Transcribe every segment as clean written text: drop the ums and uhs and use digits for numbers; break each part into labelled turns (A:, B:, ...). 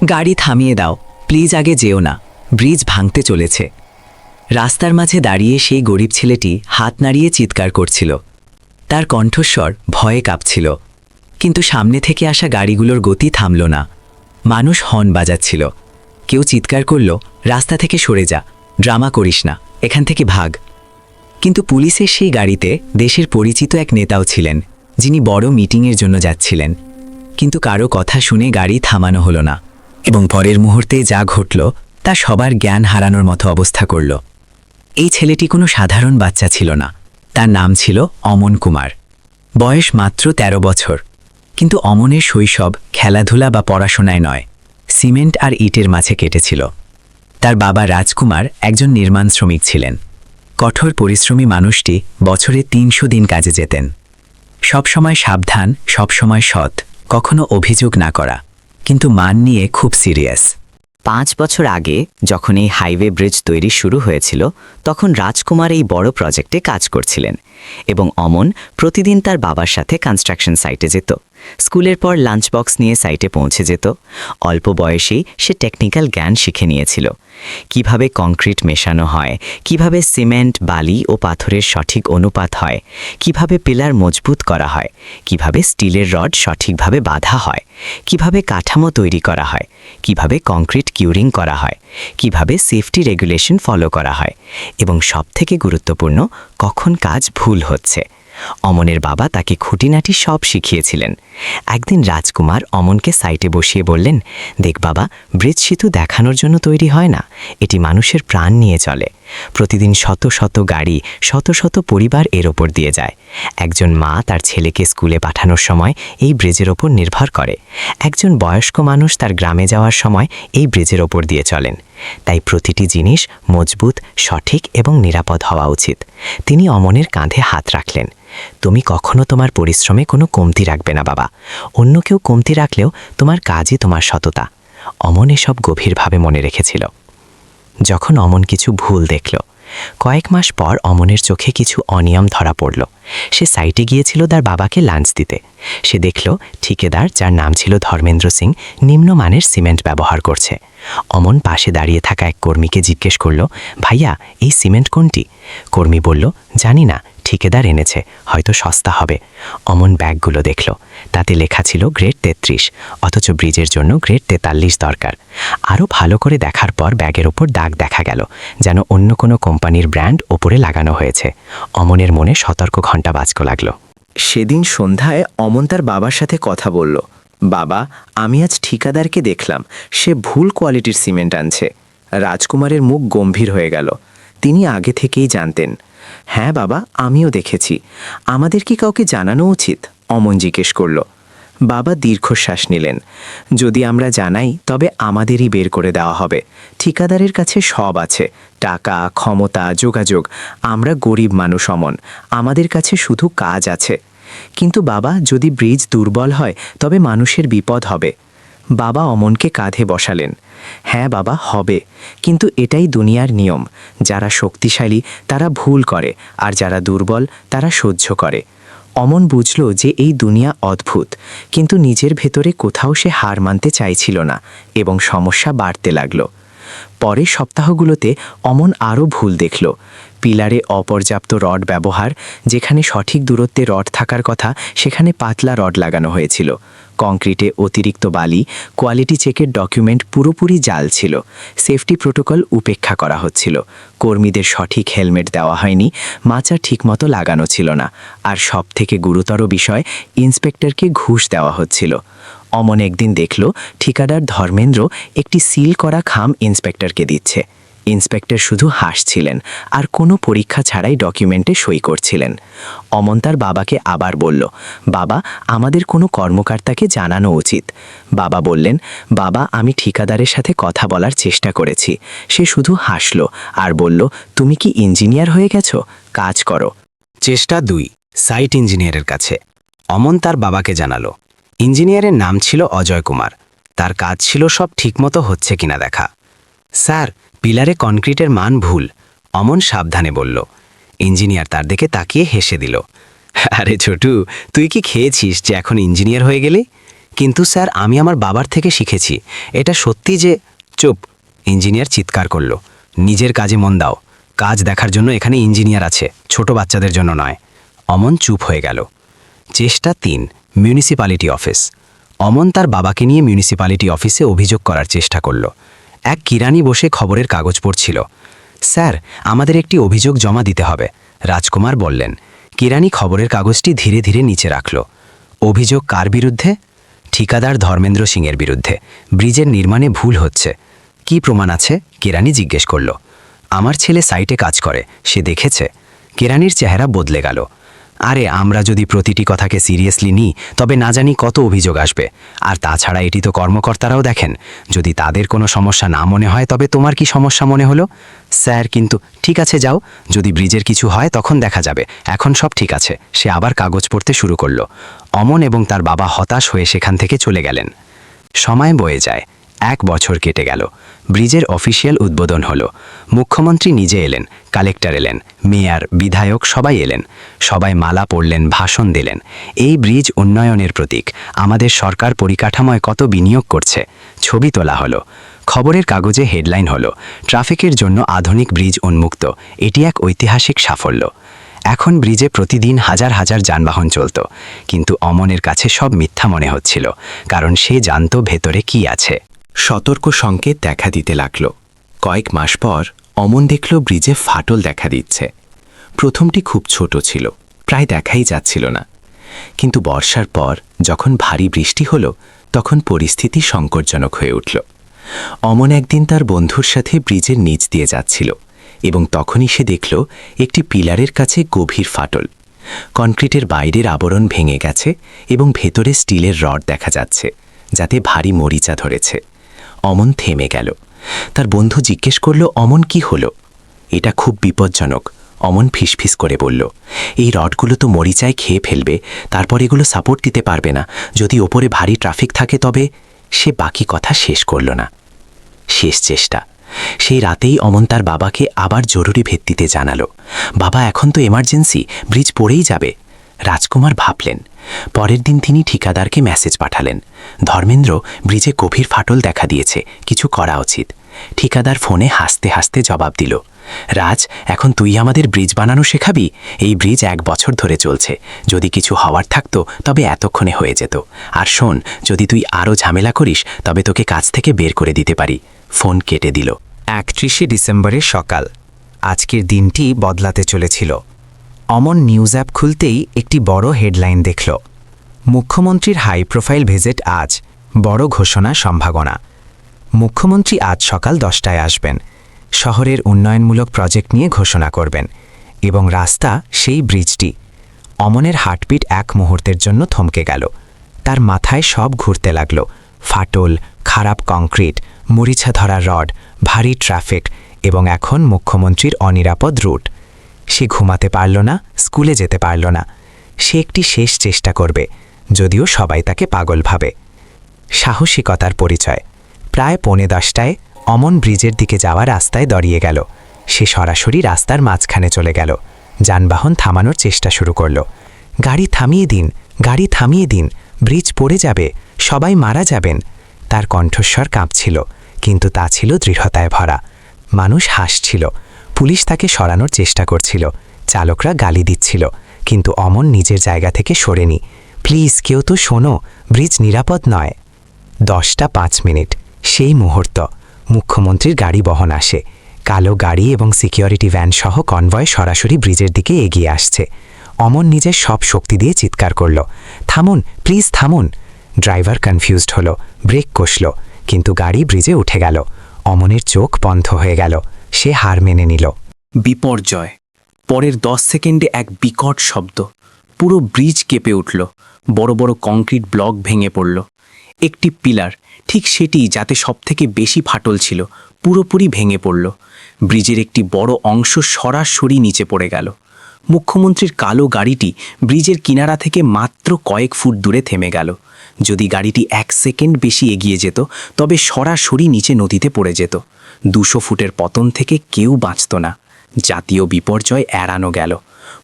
A: গাড়ি থামিয়ে দাও, প্লিজ, আগে যেও না, ব্রিজ ভাঙতে চলেছে। রাস্তার মাঝে দাঁড়িয়ে সেই গরিব ছেলেটি হাত নাড়িয়ে চিৎকার করছিল। তার কণ্ঠস্বর ভয়ে কাঁপছিল। কিন্তু সামনে থেকে আসা গাড়িগুলোর গতি থামল না। মানুষ হর্ন বাজাচ্ছিল। কেউ চিৎকার করল, রাস্তা থেকে সরে যা, ড্রামা করিস না, এখান থেকে ভাগ। কিন্তু পুলিশের সেই গাড়িতে দেশের পরিচিত এক নেতাও ছিলেন, যিনি বড় মিটিংয়ের জন্য যাচ্ছিলেন। কিন্তু কারো কথা শুনে গাড়ি থামানো হলো না, এবং পরের মুহূর্তে যা ঘটল তা সবার জ্ঞান হারানোর মতো অবস্থা করল। এই ছেলেটি কোনো সাধারণ বাচ্চা ছিল না। তার নাম ছিল অমন কুমার। বয়স মাত্র ১৩ বছর। কিন্তু অমনের শৈশব খেলাধুলা বা পড়াশোনায় নয়, সিমেন্ট আর ইটের মাঝে কেটেছিল। তার বাবা রাজকুমার একজন নির্মাণ শ্রমিক ছিলেন। কঠোর পরিশ্রমী মানুষটি বছরে ৩০০ দিন কাজে যেতেন। সবসময় সাবধান, সবসময় সৎ, কখনো অভিযোগ না করা, কিন্তু মান নিয়ে খুব সিরিয়াস।
B: ৫ বছর আগে যখন এই হাইওয়ে ব্রিজ তৈরি শুরু হয়েছিল, তখন রাজকুমার এই বড় প্রজেক্টে কাজ করছিলেন এবং অমন প্রতিদিন তার বাবার সাথে কনস্ট্রাকশন সাইটে যেত। স্কুলের পর লাঞ্চ বক্স নিয়ে সাইটে পৌঁছে যেত। অল্প বয়সেই সে টেকনিক্যাল জ্ঞান শিখে নিয়েছিল, কিভাবে কংক্রিট মেশানো হয়, কিভাবে সিমেন্ট, বালি ও পাথরের সঠিক অনুপাত হয়, কিভাবে পিলার মজবুত করা হয়, কিভাবে স্টিলের রড সঠিকভাবে বাঁধা হয়, কিভাবে কাঠামো তৈরি করা হয়, কিভাবে কংক্রিট কিউরিং করা হয়, কিভাবে সেফটি রেগুলেশন ফলো করা হয়, এবং সবথেকে গুরুত্বপূর্ণ, কখন কাজ ভুল হচ্ছে। অমনের বাবা তাকে খুঁটিনাটি সব শিখিয়েছিলেন। একদিন রাজকুমার অমনকে সাইটে বসিয়ে বললেন, দেখ বাবা, ব্রিজ সেতু দেখানোর জন্য তৈরি হয় না, এটি মানুষের প্রাণ নিয়ে চলে। প্রতিদিন শত শত গাড়ি, শত শত পরিবার এর ওপর দিয়ে যায়। একজন মা তার ছেলেকে স্কুলে পাঠানোর সময় এই ব্রিজের ওপর নির্ভর করে। একজন বয়স্ক মানুষ তার গ্রামে যাওয়ার সময় এই ব্রিজের ওপর দিয়ে চলেন। তাই প্রতিটি জিনিস মজবুত, সঠিক এবং নিরাপদ হওয়া উচিত। তিনি অমনের কাঁধে হাত রাখলেন। তুমি কখনো তোমার পরিশ্রমে কোনো কমতি রাখবে না বাবা। অন্য কেউ কমতি রাখলেও তোমার কাজই তোমার সততা। অমন এসব গভীরভাবে মনে রেখেছিল। যখন অমন কিছু ভুল দেখল, কয়েক মাস পর অমনের চোখে কিছু অনিয়ম ধরা পড়ল। সে সাইটে গিয়েছিল তার বাবাকে লাঞ্চ দিতে। সে দেখল ঠিকাদার, যার নাম ছিল ধর্মেন্দ্র সিং, নিম্নমানের সিমেন্ট ব্যবহার করছে। অমন পাশে দাঁড়িয়ে থাকা এক কর্মীকে জিজ্ঞেস করল, ভাইয়া, এই সিমেন্ট কোনটি? কর্মী বলল, জানি না, ঠিকাদার এনেছে, হয়তো সস্তা হবে। অমন ব্যাগগুলো দেখল, তাতে লেখা ছিল গ্রেড ৩৩, অথচ ব্রিজের জন্য গ্রেড ৪৩ দরকার। আরও ভালো করে দেখার পর ব্যাগের ওপর দাগ দেখা গেল, যেন অন্য কোনো কোম্পানির ব্র্যান্ড ওপরে লাগানো হয়েছে। অমনের মনে সতর্ক ঘণ্টা বাজতে লাগল।
C: সেদিন সন্ধ্যায় অমন তার বাবার সাথে কথা বলল, বাবা, আমি আজ ঠিকাদারকে দেখলাম, সে ভুল কোয়ালিটির সিমেন্ট আনছে। রাজকুমারের মুখ গম্ভীর হয়ে গেল। তিনি আগে থেকেই জানতেন। হ্যাঁ বাবা, আমিও দেখেছি। আমাদের কি কাউকে জানানো উচিত? অমন জিজ্ঞেস করল। বাবা দীর্ঘশ্বাস নিলেন। যদি আমরা জানাই তবে আমাদেরই বের করে দেওয়া হবে। ঠিকাদারের কাছে সব আছে, টাকা, ক্ষমতা, যোগাযোগ। আমরা গরিব মানুষ অমন, আমাদের কাছে শুধু কাজ আছে। কিন্তু বাবা, যদি ব্রিজ দুর্বল হয় তবে মানুষের বিপদ হবে। বাবা অমনকে কাঁধে বসালেন। হ্যাঁ বাবা, হবে, কিন্তু এটাই দুনিয়ার নিয়ম। যারা শক্তিশালী তারা ভুল করে, আর যারা দুর্বল তারা সহ্য করে। অমন বুঝল যে এই দুনিয়া অদ্ভুত, কিন্তু নিজের ভেতরে কোথাও সে হার মানতে চাইছিল না, এবং সমস্যা বাড়তে লাগল। পরের সপ্তাহগুলোতে অমন আরও ভুল দেখল। পিলারে অপর্যাপ্ত রড ব্যবহার, যেখানে সঠিক দূরত্বে রড থাকার কথা সেখানে পাতলা রড লাগানো হয়েছিল। কংক্রিটে অতিরিক্ত বালি, কোয়ালিটি চেকের ডকুমেন্ট পুরোপুরি জাল ছিল। সেফটি প্রোটোকল উপেক্ষা করা হচ্ছিল। কর্মীদের সঠিক হেলমেট দেওয়া হয়নি, মাচা ঠিকমতো লাগানো ছিল না, আর সবথেকে গুরুতর বিষয়, ইন্সপেক্টরকে ঘুষ দেওয়া হচ্ছিল। অমন একদিন দেখল ঠিকাদার ধর্মেন্দ্র একটি সিল করা খাম ইন্সপেক্টরকে দিচ্ছে। ইন্সপেক্টর শুধু হাসছিলেন আর কোনো পরীক্ষা ছাড়াই ডকুমেন্টে সই করছিলেন। অমন তার বাবাকে আবার বলল, বাবা, আমাদের কোনো কর্মকর্তাকে জানানো উচিত। বাবা বললেন, বাবা, আমি ঠিকাদারের সাথে কথা বলার চেষ্টা করেছি। সে শুধু হাসল আর বলল, তুমি কি ইঞ্জিনিয়ার হয়ে গেছো? কাজ করো।
D: চেষ্টা ২, সাইট ইঞ্জিনিয়ারের কাছে। অমন তার বাবাকে জানালো। ইঞ্জিনিয়ারের নাম ছিল অজয় কুমার। তার কাজ ছিল সব ঠিকমতো হচ্ছে কিনা দেখা। স্যার, পিলারে কনক্রিটের মান ভুল, অমন সাবধানে বলল। ইঞ্জিনিয়ার তার দিকে তাকিয়ে হেসে দিল। আরে ছোটু, তুই কি খেয়েছিস যে এখন ইঞ্জিনিয়ার হয়ে গেলি? কিন্তু স্যার আমি আমার বাবার থেকে শিখেছি এটা সত্যি যে চুপ ইঞ্জিনিয়ার চিৎকার করলো নিজের কাজে মন দাও কাজ দেখার জন্য এখানে ইঞ্জিনিয়ার আছে ছোট বাচ্চাদের জন্য নয় অমন চুপ হয়ে গেল চেষ্টা ৩ মিউনিসিপ্যালিটি অফিস অমন তার বাবাকে নিয়ে মিউনিসিপ্যালিটি অফিসে অভিযোগ করার চেষ্টা করল এক কিরানি বসে খবরের কাগজ পড়ছিল স্যার আমাদের একটি অভিযোগ জমা দিতে হবে রাজকুমার বললেন কিরানি খবরের কাগজটি ধীরে ধীরে নিচে রাখল অভিযোগ কার বিরুদ্ধে ঠিকাদার ধর্মেন্দ্র সিংয়ের বিরুদ্ধে ব্রিজের নির্মাণে ভুল হচ্ছে কি প্রমাণ আছে কিরানি জিজ্ঞেস করল আমার ছেলে সাইটে কাজ করে সে দেখেছে কেরানির চেহারা বদলে গেল আরে আমরা যদি প্রতিটি কথাকে সিরিয়াসলি নিই তবে না জানি কত অভিযোগ আসবে আর তাছাড়া এটি তো কর্মকর্তারাও দেখেন যদি তাদের কোনো সমস্যা না মনে হয় তবে তোমার কি সমস্যা মনে হলো স্যার কিন্তু ঠিক আছে যাও যদি ব্রিজের কিছু হয় তখন দেখা যাবে এখন সব ঠিক আছে সে আবার কাগজ পড়তে শুরু করলো অমন এবং তার বাবা হতাশ হয়ে সেখান থেকে চলে গেলেন সময় বয়ে যায় 1 বছর কেটে গেল ব্রিজের অফিসিয়াল উদ্বোধন হলো মুখ্যমন্ত্রী নিজে এলেন কালেক্টর এলেন মেয়র বিধায়ক সবাই এলেন সবাই মালা পড়লেন ভাষণ দিলেন এই ব্রিজ উন্নয়নের প্রতীক আমাদের সরকার পরিকাঠামোয় কত বিনিয়োগ করছে ছবি তোলা হলো খবরের কাগজে হেডলাইন হলো ট্রাফিকের জন্য আধুনিক ব্রিজ উন্মুক্ত এটি এক ঐতিহাসিক সাফল্য এখন ব্রিজে প্রতিদিন হাজার হাজার যানবাহন চলত কিন্তু অমনের কাছে সব মিথ্যা মনে হচ্ছিল কারণ সে জানত ভেতরে কি আছে
C: সতর্ক সংকেত দেখা দিতে লাগল কয়েক মাস পর অমন দেখল ব্রিজে ফাটল দেখা দিচ্ছে প্রথমটি খুব ছোট ছিল প্রায় দেখাই যাচ্ছিল না কিন্তু বর্ষার পর যখন ভারী বৃষ্টি হলো তখন পরিস্থিতি সংকটজনক হয়ে উঠল অমন একদিন তার বন্ধুর সাথে ব্রিজের নিচ দিয়ে যাচ্ছিল এবং তখনই সে দেখল একটি পিলারের কাছে গভীর ফাটল কনক্রিটের বাইরের আবরণ ভেঙে গেছে এবং ভেতরে স্টিলের রড দেখা যাচ্ছে যাতে ভারী মরিচা ধরেছে অমন থেমে গেল তার বন্ধু জিজ্ঞেস করল অমন কি হলো এটা খুব বিপজ্জনক অমন ফিসফিস করে বলল এই রডগুলো তো মরিচায় খেয়ে ফেলবে তারপর এগুলো সাপোর্ট দিতে পারবে না যদি ওপরে ভারী ট্রাফিক থাকে তবে সে বাকি কথা শেষ করল না শেষ চেষ্টা সেই রাতেই অমন তার বাবাকে আবার জরুরি ভিত্তিতে জানালো বাবা এখন তো এমার্জেন্সি ব্রিজ পড়েই যাবে রাজকুমার ভাবলেন পরের দিন তিনি ঠিকাদারকে মেসেজ পাঠালেন ধর্মেন্দ্র ব্রিজে গভীর ফাটল দেখা দিয়েছে কিছু করা উচিত ঠিকাদার ফোনে হাসতে হাসতে জবাব দিল রাজ এখন তুই আমাদের ব্রিজ বানানো শেখাবি এই ব্রিজ 1 বছর ধরে চলছে যদি কিছু হওয়ার থাকতো তবে এতক্ষণে হয়ে যেত আর শোন যদি তুই আরও ঝামেলা করিস তবে তোকে কাজ থেকে বের করে দিতে পারি ফোন কেটে দিল
A: 31শে ডিসেম্বরের সকাল আজকের দিনটি বদলাতে চলেছিল অমন নিউজ অ্যাপ খুলতেই একটি বড় হেডলাইন দেখল মুখ্যমন্ত্রীর হাই প্রোফাইল ভিজিট আজ বড় ঘোষণা সম্ভাবনা মুখ্যমন্ত্রী আজ সকাল 10টায় আসবেন শহরের উন্নয়নমূলক প্রজেক্ট নিয়ে ঘোষণা করবেন এবং রাস্তা সেই ব্রিজটি অমনের হার্টবিট 1 মুহূর্তের জন্য থমকে গেল তার মাথায় সব ঘুরতে লাগল ফাটল খারাপ কংক্রিট মরিচা ধরা রড ভারী ট্রাফিক এবং এখন মুখ্যমন্ত্রীর অনিরাপদ রুট সে ঘুমাতে পারল না স্কুলে যেতে পারল না সে একটি শেষ চেষ্টা করবে যদিও সবাই তাকে পাগল ভাবে সাহসিকতার পরিচয় প্রায় 10:45টায় অমন ব্রিজের দিকে যাওয়া রাস্তায় দাঁড়িয়ে গেল সে সরাসরি রাস্তার মাঝখানে চলে গেল যানবাহন থামানোর চেষ্টা শুরু করল গাড়ি থামিয়ে দিন ব্রিজ পড়ে যাবে সবাই মারা যাবেন তার কণ্ঠস্বর কাঁপছিল কিন্তু তা ছিল দৃঢ়তায় ভরা মানুষ হাসছিল পুলিশ তাকে সরানোর চেষ্টা করছিল চালকরা গালি দিচ্ছিল কিন্তু অমন নিজের জায়গা থেকে সরেনি প্লিজ কেউ তো শোনো ব্রিজ নিরাপদ নয় 10:05 সেই মুহূর্ত মুখ্যমন্ত্রীর গাড়ি বহন আসে কালো গাড়ি এবং সিকিউরিটি ভ্যান সহ কনভয় সরাসরি ব্রিজের দিকে এগিয়ে আসছে অমন নিজের সব শক্তি দিয়ে চিৎকার করল থামুন প্লিজ থামুন ড্রাইভার কনফিউজড হলো ব্রেক কষল কিন্তু গাড়ি ব্রিজে উঠে গেল অমনের চোখ বন্ধ হয়ে গেল সে হার মেনে নিল
C: বিপর্যয় পরের 10 সেকেন্ডে এক বিকট শব্দ পুরো ব্রিজ কেঁপে উঠল বড় বড় কংক্রিট ব্লক ভেঙে পড়ল একটি পিলার ঠিক সেটি যাতে সবথেকে বেশি ফাটল ছিল পুরোপুরি ভেঙে পড়ল ব্রিজের একটি বড় অংশ সরাসরি নিচে পড়ে গেল মুখ্যমন্ত্রীর কালো গাড়িটি ব্রিজের কিনারা থেকে মাত্র কয়েক ফুট দূরে থেমে গেল যদি গাড়িটি 1 সেকেন্ড বেশি এগিয়ে যেত তবে সরাসরি নিচে নদীতে পড়ে যেত 200 ফুটের পতন থেকে কেউ বাঁচত না জাতীয় বিপর্যয় এড়ানো গেল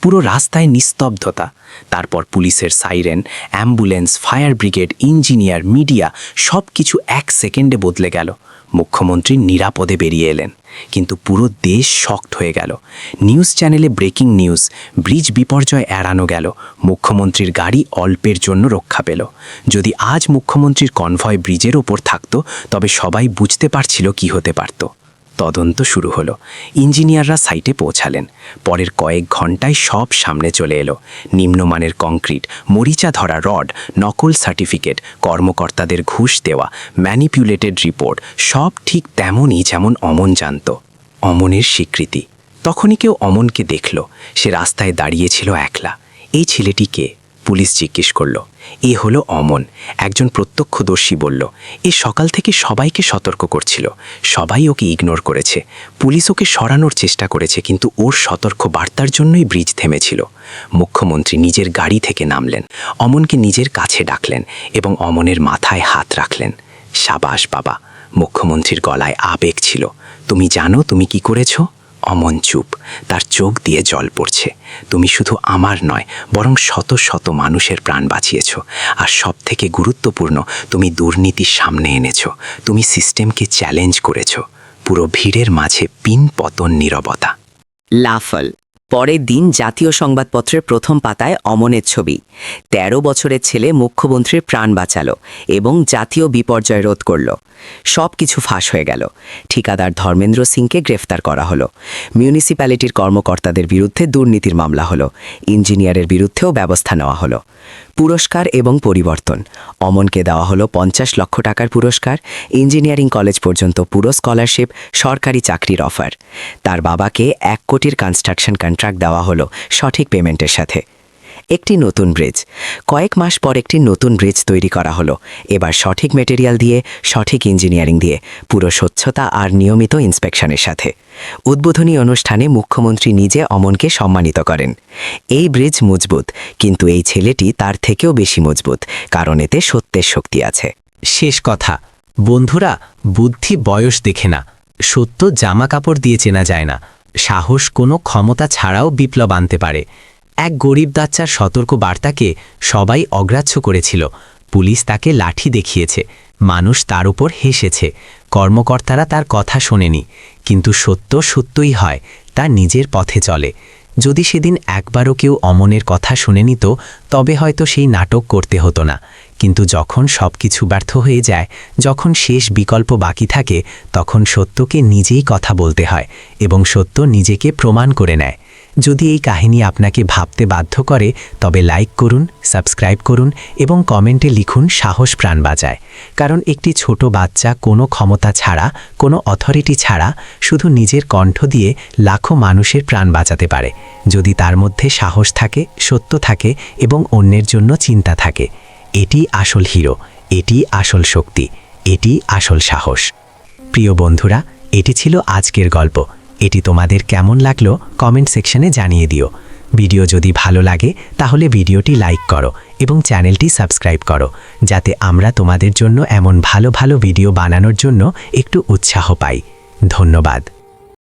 C: পুরো রাস্তায় নিস্তব্ধতা। তারপর পুলিশের siren, ambulance, fire brigade, engineer, media সব কিছু 1 সেকেন্ডে বদলে গেল। মুখ্যমন্ত্রী নিরাপদে বেরিয়ে এলেন, কিন্তু পুরো দেশ শকড হয়ে গেল। নিউজ চ্যানেলে ব্রেকিং নিউজ, ব্রিজ বিপর্যয় এড়ানো গেল, মুখ্যমন্ত্রীর গাড়ি অল্পের জন্য রক্ষা পেল। যদি আজ মুখ্যমন্ত্রীর কনভয় ব্রিজের ওপর থাকতো, তবে সবাই বুঝতে পারছিল কি হতে পারত। তদন্ত শুরু হলো। ইঞ্জিনিয়াররা সাইটে পৌঁছালেন। পরের কয়েক ঘন্টায় সব সামনে চলে এলো। নিম্নমানের কংক্রিট, মরিচা ধরা রড, নকল সার্টিফিকেট, কর্মকর্তাদের ঘুষ দেওয়া, ম্যানিপুলেটেড রিপোর্ট, সব ঠিক তেমনই যেমন অমন জানত। অমনের স্বীকৃতি। তখনই কেউ অমনকে দেখল। সে রাস্তায় দাঁড়িয়েছিল একলা। এই ছেলেটি কে? পুলিশ জিজ্ঞেস করল। এ হলো অমন, একজন প্রত্যক্ষদর্শী বলল। এ সকাল থেকে সবাইকে সতর্ক করছিল, সবাই ওকে ইগনোর করেছে। পুলিশ ওকে সরানোর চেষ্টা করেছে, কিন্তু ওর সতর্ক বার্তার জন্যই ব্রিজ থেমেছিল। মুখ্যমন্ত্রী নিজের গাড়ি থেকে নামলেন, অমনকে নিজের কাছে ডাকলেন এবং অমনের মাথায় হাত রাখলেন। সাবাস বাবা। মুখ্যমন্ত্রীর গলায় আবেগ ছিল। তুমি জানো তুমি কি করেছো? অমন চুপ, তার চোখ দিয়ে জল পড়ছে। তুমি শুধু আমার নয়, বরং শত শত মানুষের প্রাণ বাঁচিয়েছ। আর সব থেকে গুরুত্বপূর্ণ, তুমি দুর্নীতির সামনে এনেছ। তুমি সিস্টেমকে চ্যালেঞ্জ করেছ। পুরো ভিড়ের মাঝে পিন পতন নীরবতা।
B: লাফল। পরের দিন জাতীয় সংবাদপত্রের প্রথম পাতায় অমনের ছবি। ১৩ বছরের ছেলে মুখ্যমন্ত্রীর প্রাণ বাঁচালো এবং জাতীয় বিপর্যয় রোধ করল। সব কিছু ফাঁস হয়ে গেল। ঠিকাদার ধর্মেন্দ্র সিংকে গ্রেফতার করা হলো। মিউনিসিপ্যালিটির কর্মকর্তাদের বিরুদ্ধে দুর্নীতির মামলা হলো। ইঞ্জিনিয়ারের বিরুদ্ধেও ব্যবস্থা নেওয়া হলো। পুরস্কার এবং পরিবর্তন। অমনকে দেওয়া হলো ৫০ লক্ষ টাকার পুরস্কার, ইঞ্জিনিয়ারিং কলেজ পর্যন্ত পুরো স্কলারশিপ, সরকারি চাকরির অফার। তার বাবাকে ১ কোটির কনস্ট্রাকশন কন্ট্রাক্ট দেওয়া হলো সঠিক পেমেন্টের সাথে। একটি নতুন ব্রিজ। কয়েক মাস পর একটি নতুন ব্রিজ তৈরি করা হলো, এবার সঠিক মেটেরিয়াল দিয়ে, সঠিক ইঞ্জিনিয়ারিং দিয়ে, পুরো স্বচ্ছতা আর নিয়মিত ইন্সপেকশনের সাথে। উদ্বোধনী অনুষ্ঠানে মুখ্যমন্ত্রী নিজে অমনকে সম্মানিত করেন। এই ব্রিজ মজবুত, কিন্তু এই ছেলেটি তার থেকেও বেশি মজবুত, কারণ এতে সত্যের শক্তি আছে।
D: শেষ কথা, বন্ধুরা, বুদ্ধি বয়স দেখে না, সত্য জামা কাপড় দিয়ে চেনা যায় না, সাহস কোনো ক্ষমতা ছাড়াও বিপ্লব আনতে পারে। এক গরিব বাচ্চার সতর্ক বার্তাকে সবাই অগ্রাহ্য করেছিল। পুলিশ তাকে লাঠি দেখিয়েছে, মানুষ তার উপর হেসেছে, কর্মকর্তারা তার কথা শোনেনি। কিন্তু সত্য সত্যই হয়, তা নিজের পথে চলে। যদি সেদিন একবারও কেউ অমনের কথা শুনে নিত, তবে হয়তো সেই নাটক করতে হতো না। কিন্তু যখন সব কিছু ব্যর্থ হয়ে যায়, যখন শেষ বিকল্প বাকি থাকে, তখন সত্যকে নিজেই কথা বলতে হয় এবং সত্য নিজেকে প্রমাণ করে নেয়। যদি এই কাহিনী আপনাকে ভাবতে বাধ্য করে, তবে লাইক করুন, সাবস্ক্রাইব করুন এবং কমেন্টে লিখুন সাহস প্রাণ বাঁচায়। কারণ একটি ছোট বাচ্চা কোনো ক্ষমতা ছাড়া, কোনো অথরিটি ছাড়া, শুধু নিজের কণ্ঠ দিয়ে লাখো মানুষের প্রাণ বাঁচাতে পারে, যদি তার মধ্যে সাহস থাকে, সত্য থাকে এবং অন্যের জন্য চিন্তা থাকে। এটি আসল হিরো, এটি আসল শক্তি, এটি আসল সাহস। প্রিয় বন্ধুরা, এটি ছিল আজকের গল্প। এটি তোমাদের কেমন লাগলো কমেন্ট সেকশনে জানিয়ে দিও। ভিডিও যদি ভালো লাগে তাহলে ভিডিওটি লাইক করো এবং চ্যানেলটি সাবস্ক্রাইব করো, যাতে আমরা তোমাদের জন্য এমন ভালো ভালো ভিডিও বানানোর জন্য একটু উৎসাহ পাই। ধন্যবাদ।